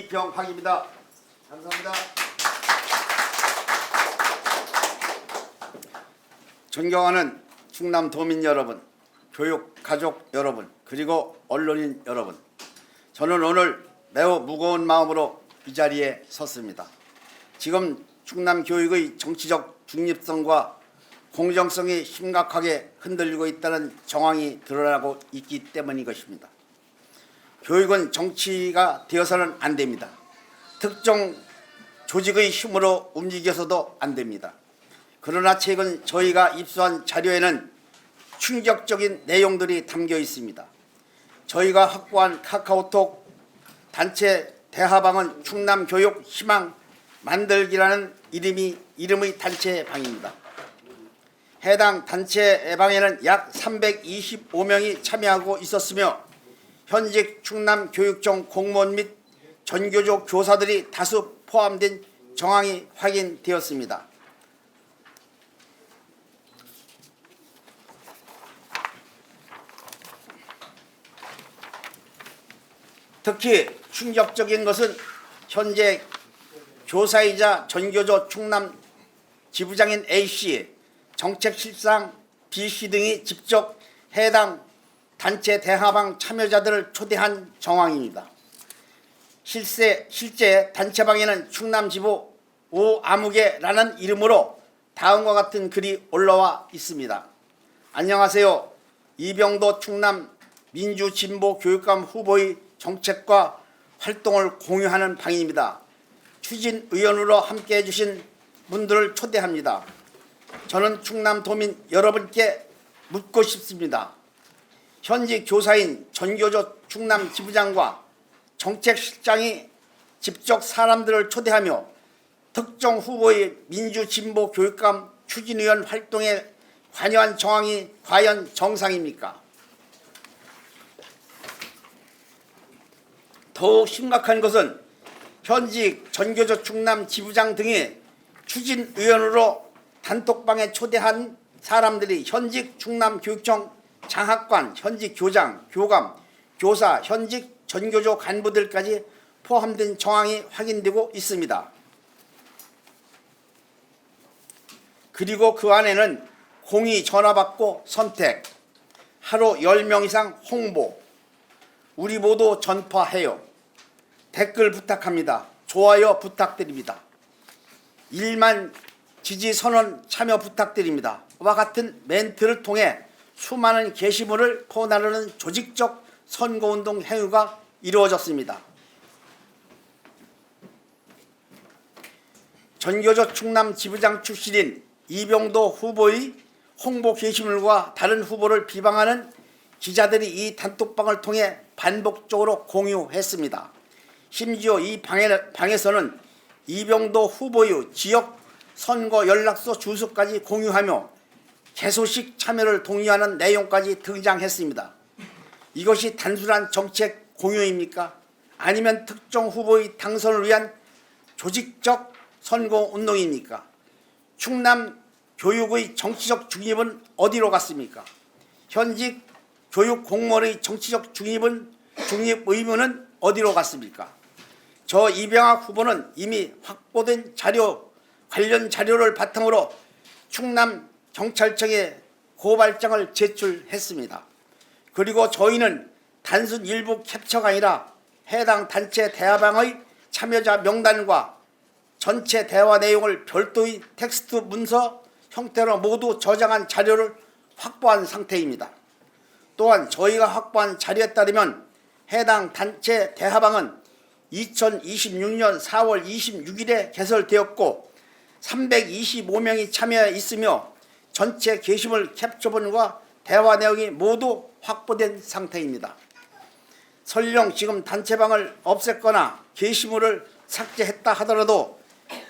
이병학입니다. 감사합니다. 존경하는 충남 도민 여러분, 교육 가족 여러분, 그리고 언론인 여러분, 저는 오늘 매우 무거운 마음으로 이 자리에 섰습니다. 지금 충남 교육의 정치적 중립성과 공정성이 심각하게 흔들리고 있다는 정황이 드러나고 있기 때문인 것입니다. 교육은 정치가 되어서는 안 됩니다. 특정 조직의 힘으로 움직여서도 안 됩니다. 그러나 최근 저희가 입수한 자료에는 충격적인 내용들이 담겨 있습니다. 저희가 확보한 카카오톡 단체 대화방은 충남교육 희망 만들기라는 이름의 단체방입니다. 해당 단체방에는 약 325명이 참여하고 있었으며 현직 충남교육청 공무원 및 전교조 교사들이 다수 포함된 정황이 확인되었습니다. 특히 충격적인 것은 현재 교사이자 전교조 충남 지부장인 A씨, 정책실장 B씨 등이 직접 해당 단체 대화방 참여자들을 초대한 정황입니다. 실제 단체방에는 충남지부 오아무개라는 이름으로 다음과 같은 글이 올라와 있습니다. 안녕하세요. 이병도 충남 민주진보교육감 후보의 정책과 활동을 공유하는 방입니다. 추진위원으로 함께해 주신 분들을 초대합니다. 저는 충남도민 여러분께 묻고 싶습니다. 현직 교사인 전교조 충남지부장과 정책실장이 직접 사람들을 초대하며 특정 후보의 민주진보교육감 추진위원 활동에 관여한 정황이 과연 정상입니까? 더욱 심각한 것은 현직 전교조 충남지부장 등이 추진위원으로 단톡방에 초대한 사람들이 현직 충남교육청 장학관, 현직 교장, 교감, 교사, 현직 전교조 간부들까지 포함된 정황이 확인되고 있습니다. 그리고 그 안에는 공의 전화받고 선택, 하루 10명 이상 홍보, 우리 모두 전파해요, 댓글 부탁합니다, 좋아요 부탁드립니다, 1만 지지 선언 참여 부탁드립니다 와 같은 멘트를 통해 수많은 게시물을 퍼나르는 조직적 선거운동 행위가 이루어졌습니다. 전교조 충남지부장 출신인 이병도 후보의 홍보 게시물과 다른 후보를 비방하는 기자들이 이 단톡방을 통해 반복적으로 공유했습니다. 심지어 이 방에서는 이병도 후보의 지역 선거 연락소 주소까지 공유하며 개소식 참여를 독려하는 내용까지 등장했습니다. 이것이 단순한 정책 공유입니까? 아니면 특정 후보의 당선을 위한 조직적 선거운동입니까? 충남 교육의 정치적 중립은 어디로 갔습니까? 현직 교육 공무원의 정치적 중립 의무는 어디로 갔습니까? 저 이병학 후보는 이미 확보된 관련 자료를 바탕으로 충남 경찰청에 고발장을 제출했습니다. 그리고 저희는 단순 일부 캡처가 아니라 해당 단체 대화방의 참여자 명단과 전체 대화 내용을 별도의 텍스트 문서 형태로 모두 저장한 자료를 확보한 상태입니다. 또한 저희가 확보한 자료에 따르면 해당 단체 대화방은 2026년 4월 26일에 개설되었고 325명이 참여해 있으며 전체 게시물 캡처본과 대화 내용이 모두 확보된 상태입니다. 설령 지금 단체방을 없앴거나 게시물을 삭제했다 하더라도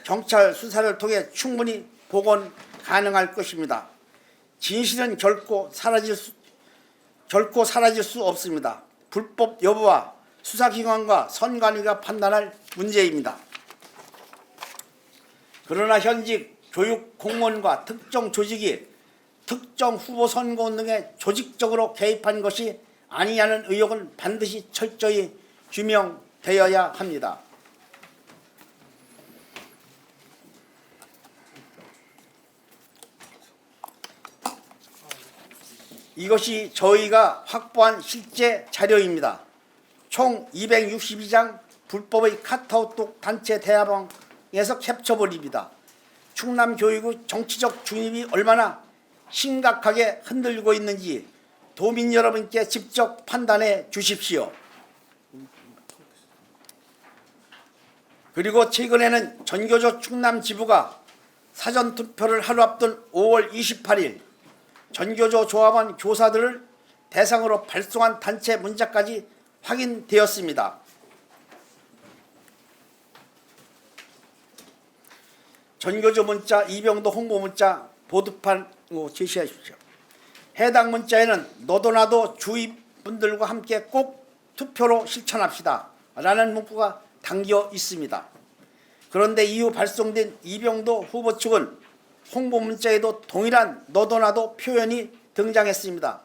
경찰 수사를 통해 충분히 복원 가능할 것입니다. 진실은 결코 사라질 수 없습니다. 불법 여부와 수사기관과 선관위가 판단할 문제입니다. 그러나 현직 교육 공무원과 특정 조직이 특정 후보 선거운동에 조직적으로 개입한 것이 아니냐는 의혹은 반드시 철저히 규명되어야 합니다. 이것이 저희가 확보한 실제 자료입니다. 총 262장 불법의 카카오톡 단체 대화방에서 캡처본입니다. 충남교육의 정치적 중립이 얼마나 심각하게 흔들리고 있는지 도민 여러분께 직접 판단해 주십시오. 그리고 최근에는 전교조 충남지부가 사전투표를 하루 앞둔 5월 28일 전교조 조합원 교사들을 대상으로 발송한 단체 문자까지 확인되었습니다. 전교조 문자, 이병도 홍보 문자 보도판 제시하십시오. 해당 문자에는 너도 나도 주위 분들과 함께 꼭 투표로 실천합시다 라는 문구가 담겨 있습니다. 그런데 이후 발송된 이병도 후보 측은 홍보 문자에도 동일한 너도 나도 표현이 등장했습니다.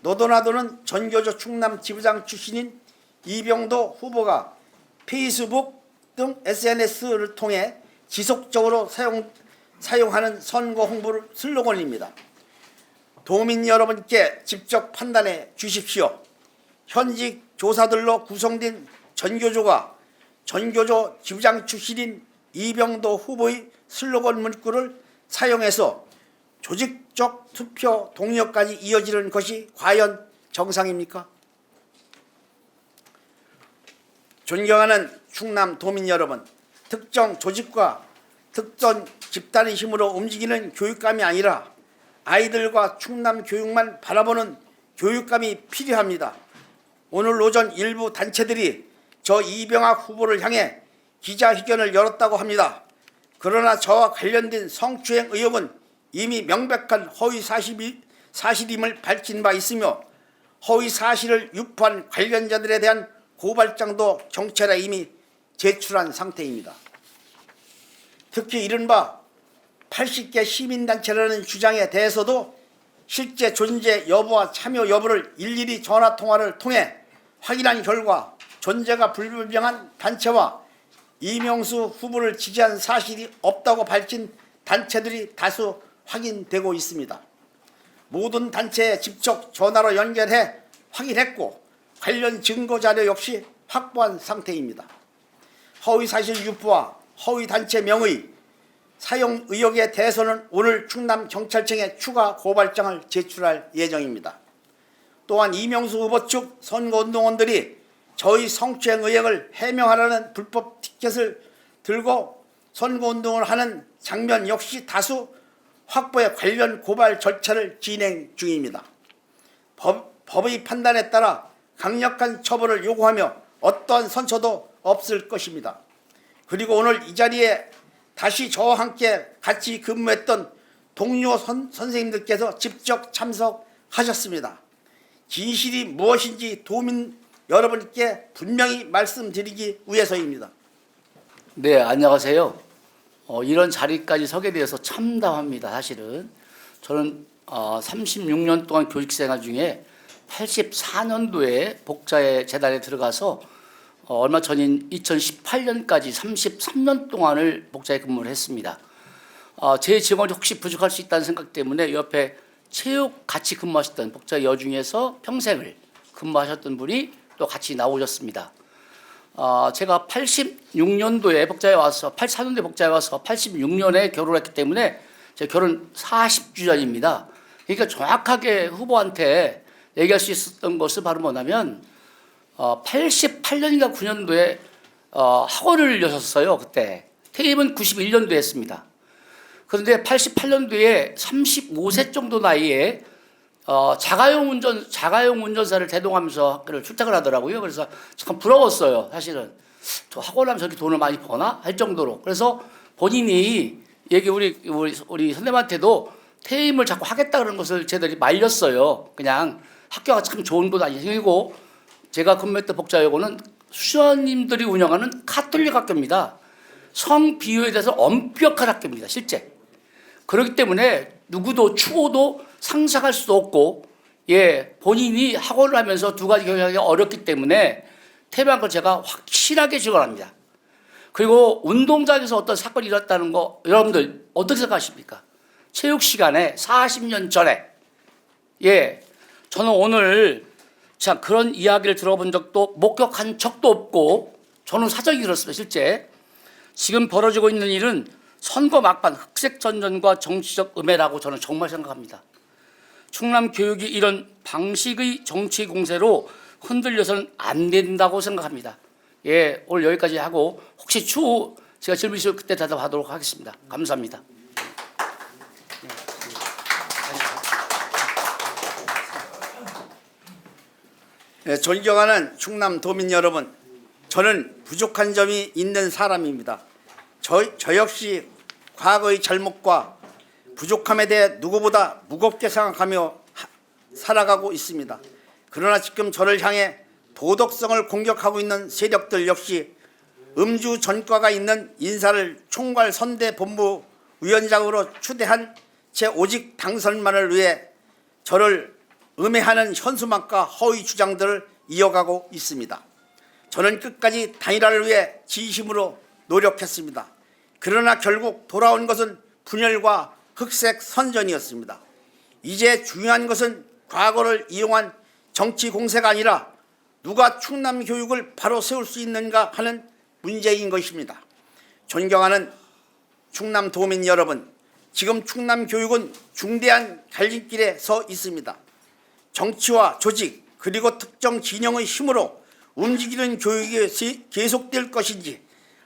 너도 나도는 전교조 충남 지부장 출신인 이병도 후보가 페이스북 등 SNS를 통해 지속적으로 사용하는 선거 홍보를 슬로건입니다. 도민 여러분께 직접 판단해 주십시오. 현직 조사들로 구성된 전교조가 전교조 지부장 출신인 이병도 후보의 슬로건 문구를 사용해서 조직적 투표 동료까지 이어지는 것이 과연 정상입니까? 존경하는 충남 도민 여러분, 특정 조직과 특정 집단의 힘으로 움직이는 교육감이 아니라 아이들과 충남 교육만 바라보는 교육감이 필요합니다. 오늘 오전 일부 단체들이 저 이병학 후보를 향해 기자회견을 열었다고 합니다. 그러나 저와 관련된 성추행 의혹은 이미 명백한 허위 사실임을 밝힌 바 있으며 허위 사실을 유포한 관련자들에 대한 고발장도 경찰에 이미 제출한 상태입니다. 특히 이른바 80개 시민단체라는 주장에 대해서도 실제 존재 여부와 참여 여부를 일일이 전화통화를 통해 확인한 결과 존재가 불분명한 단체와 이명수 후보를 지지한 사실이 없다고 밝힌 단체들이 다수 확인되고 있습니다. 모든 단체에 직접 전화로 연결해 확인했고 관련 증거자료 역시 확보한 상태입니다. 허위사실 유포와 허위단체 명의 사용 의혹에 대해서는 오늘 충남경찰청에 추가 고발장을 제출할 예정입니다. 또한 이명수 후보 측 선거운동원들이 저희 성추행 의혹을 해명하라는 불법 티켓을 들고 선거운동을 하는 장면 역시 다수 확보에 관련 고발 절차를 진행 중입니다. 법의 판단에 따라 강력한 처벌을 요구하며 어떠한 선처도 없을 것입니다. 그리고 오늘 이 자리에 다시 저와 함께 같이 근무했던 동료 선생님들께서 직접 참석하셨습니다. 진실이 무엇인지 도민 여러분께 분명히 말씀드리기 위해서입니다. 네, 안녕하세요. 이런 자리까지 서게 되어서 참담합니다. 사실은 저는 36년 동안 교직생활 중에 84년도에 복자의 재단에 들어가서 얼마 전인 2018년까지 33년 동안을 복자에 근무를 했습니다. 제 증언이 혹시 부족할 수 있다는 생각 때문에 옆에 체육 같이 근무하셨던 복자 여중에서 평생을 근무하셨던 분이 또 같이 나오셨습니다. 제가 86년도에 복자에 와서 84년도에 복자에 와서 86년에 결혼했기 때문에 제 결혼 40주년입니다. 그러니까 정확하게 후보한테 얘기할 수 있었던 것은 바로 뭐냐면 88년인가 9년도에 학원을 여셨어요. 그때 퇴임은 91년도에 했습니다. 그런데 88년도에 35세 정도 나이에 자가용 운전사를 대동하면서 학교를 출장을 하더라고요. 그래서 참 부러웠어요. 사실은 저 학원하면 저렇게 돈을 많이 버나 할 정도로. 그래서 본인이 우리 선생님한테도 퇴임을 자꾸 하겠다 그런 것을 저희들이 말렸어요. 그냥 학교가 참 좋은 곳 아니고 제가 근무했던 복자여고는 수녀님들이 운영하는 카톨릭 학교입니다. 성 비유에 대해서 엄격한 학교입니다. 실제. 그렇기 때문에 누구도 추호도 상상할 수도 없고 본인이 학원을 하면서 두 가지 경영하기 어렵기 때문에 퇴임한 걸 제가 확실하게 증언합니다. 그리고 운동장에서 어떤 사건이 일어났다는 거 여러분들 어떻게 생각하십니까? 체육 시간에 40년 전에 저는 오늘 참 그런 이야기를 들어본 적도 목격한 적도 없고 저는 사정이 그렇습니다. 실제 지금 벌어지고 있는 일은 선거 막판 흑색 전전과 정치적 음해라고 저는 정말 생각합니다. 충남 교육이 이런 방식의 정치 공세로 흔들려서는 안 된다고 생각합니다. 예, 오늘 여기까지 하고 혹시 추후 제가 질문 있으면 그때 대답하도록 하겠습니다. 감사합니다. 네, 존경하는 충남 도민 여러분, 저는 부족한 점이 있는 사람입니다. 저 역시 과거의 잘못과 부족함에 대해 누구보다 무겁게 생각하며 살아가고 있습니다. 그러나 지금 저를 향해 도덕성을 공격하고 있는 세력들 역시 음주 전과가 있는 인사를 총괄 선대본부 위원장으로 추대한 제 오직 당선만을 위해 저를 음해하는 현수막과 허위 주장들을 이어가고 있습니다. 저는 끝까지 단일화를 위해 진심으로 노력했습니다. 그러나 결국 돌아온 것은 분열과 흑색 선전이었습니다. 이제 중요한 것은 과거를 이용한 정치 공세가 아니라 누가 충남 교육을 바로 세울 수 있는가 하는 문제인 것입니다. 존경하는 충남 도민 여러분, 지금 충남 교육은 중대한 갈림길에 서 있습니다. 정치와 조직 그리고 특정 진영의 힘으로 움직이는 교육이 계속될 것인지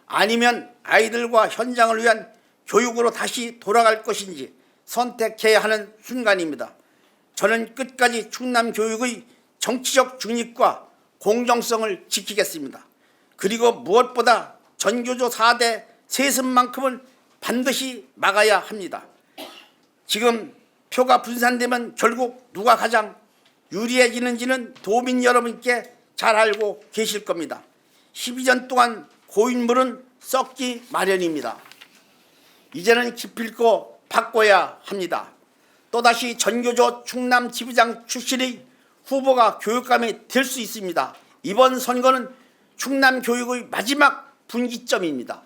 아니면 아이들과 현장을 위한 교육으로 다시 돌아갈 것인지 선택해야 하는 순간입니다. 저는 끝까지 충남 교육의 정치적 중립과 공정성을 지키겠습니다. 그리고 무엇보다 전교조 4대 세습만큼은 반드시 막아야 합니다. 지금 표가 분산되면 결국 누가 가장 유리해지는지는 도민 여러분께 잘 알고 계실 겁니다. 12년 동안 고인물은 썩기 마련입니다. 이제는 기필코 바꿔야 합니다. 또다시 전교조 충남 지부장 출신의 후보가 교육감이 될 수 있습니다. 이번 선거는 충남 교육의 마지막 분기점입니다.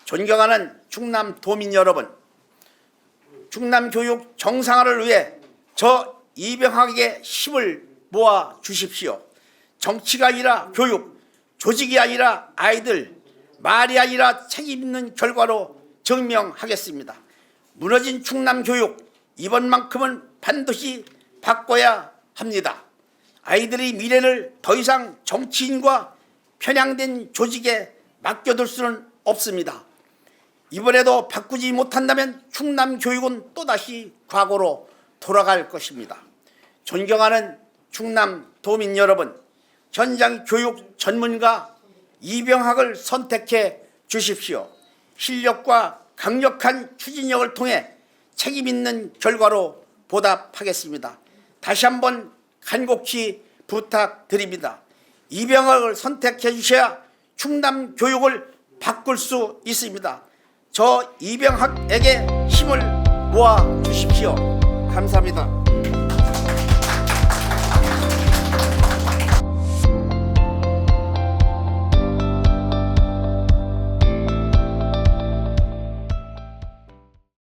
존경하는 충남 도민 여러분, 충남 교육 정상화를 위해 저 이병학에게 힘을 모아 주십시오. 정치가 아니라 교육, 조직이 아니라 아이들, 말이 아니라 책임 있는 결과로 증명하겠습니다. 무너진 충남 교육, 이번만큼은 반드시 바꿔야 합니다. 아이들의 미래를 더 이상 정치인과 편향된 조직에 맡겨둘 수는 없습니다. 이번에도 바꾸지 못한다면 충남 교육은 또다시 과거로 돌아갈 것입니다. 존경하는 충남 도민 여러분, 현장 교육 전문가 이병학을 선택해 주십시오. 실력과 강력한 추진력을 통해 책임 있는 결과로 보답하겠습니다. 다시 한번 간곡히 부탁드립니다. 이병학을 선택해 주셔야 충남 교육을 바꿀 수 있습니다. 저 이병학에게 힘을 모아 주십시오. 감사합니다.